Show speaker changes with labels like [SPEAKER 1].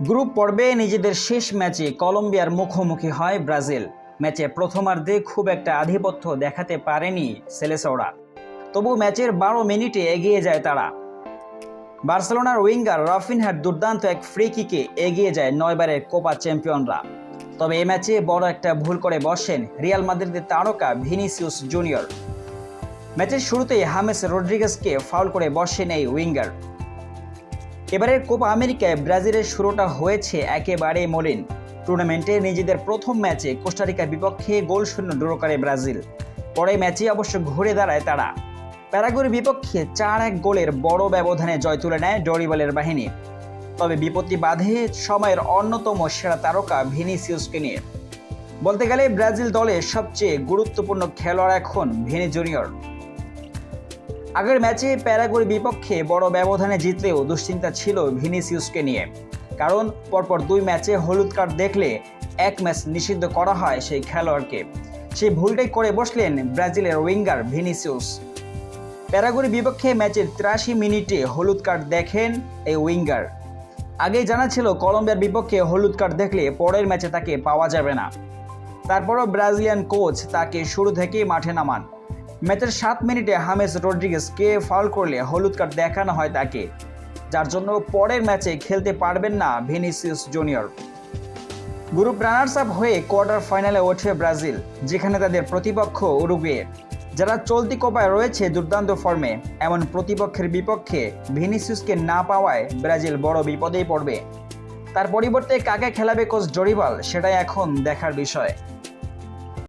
[SPEAKER 1] Group পর্বে নিজেদের শেষ ম্যাচে কলম্বিয়ার মুখোমুখি হয় ব্রাজিল। ম্যাচে প্রথমার্ধে খুব একটা আধিপত্য দেখাতে পারেনি সেলেসাওরা, তবু ম্যাচের 12 মিনিটে এগিয়ে যায় তারা। বার্সেলোনার উইঙ্গার রাফিনহার দুর্দান্ত এক ফ্রি কিকে এগিয়ে যায় 9 বারের কোপা চ্যাম্পিয়নরা। তবে এই ম্যাচে বড় একটা ভুল করে বসেন রিয়াল মাদ্রিদের তারকা ভিনিসিয়াস জুনিয়র। ম্যাচের শুরুতেই হামেস রদ্রিগেজকে ফাউল করে বসেন এই উইঙ্গার। এবারের কোপা আমেরিকায় ব্রাজিলের শুরুটা হয়েছে একেবারে মলিন। টুর্নামেন্টে নিজেদের প্রথম ম্যাচে কোস্টারিকার বিপক্ষে গোলশূন্য ড্র করে ব্রাজিল। পরে ম্যাচে অবশ্য ঘুরে দাঁড়ায় তারা। প্যারাগুয়ের বিপক্ষে 4-1 গোলের বড় ব্যবধানে জয় তুলে নেয় ডরিবালের বাহিনী। তবে বিপত্তি বাধে সময়ের অন্যতম সেরা তারকা ভিনিসিয়াসকে নিয়ে। বলতে গেলে ব্রাজিল দলের সবচেয়ে গুরুত্বপূর্ণ খেলোয়াড় এখন ভিনি জুনিয়র। আগের ম্যাচে প্যারাগুয়ের বিপক্ষে বড় ব্যবধানে জিতলেও দুশ্চিন্তা ছিল ভিনিসিয়াসকে নিয়ে, কারণ পরপর 2 ম্যাচে হলুদ কার্ড দেখলে এক ম্যাচ নিষিদ্ধ করা হয় সেই খেলোয়াড়কে। সেই ভুলটাই করে বসলেন ব্রাজিলের উইঙ্গার ভিনিসিয়াস। প্যারাগুয়ের বিপক্ষে ম্যাচের 83 মিনিটে হলুদ কার্ড দেখেন এই উইঙ্গার। আগেই জানা ছিল কলম্বিয়ার বিপক্ষে হলুদ কার্ড দেখলে পরের ম্যাচে তাকে পাওয়া যাবে না। তারপরও ব্রাজিলিয়ান কোচ তাকে শুরু থেকেই মাঠে নামান। ম্যাচের 7 মিনিটে হামেস রদ্রিগেজকে ফাউল করলে হলুদ কার্ড দেখানো হয় তাকে, যার জন্য পরের ম্যাচে খেলতে পারবেন না Vinicius junior. Group runners up হয়ে কোয়ার্টার ফাইনালে ওঠে ব্রাজিল, যেখানে তাদের প্রতিপক্ষ উরুগুয়ে, যারা চলতি কোপায় রয়েছে দুর্দান্ত ফর্মে। এমন প্রতিপক্ষের বিপক্ষে ভিনিসিয়াসকে না পাওয়ায় ব্রাজিল বড় বিপদেই পড়বে। তার পরিবর্তে কাকে খেলাবে কোচ ডরিবাল, সেটাই এখন দেখার বিষয়।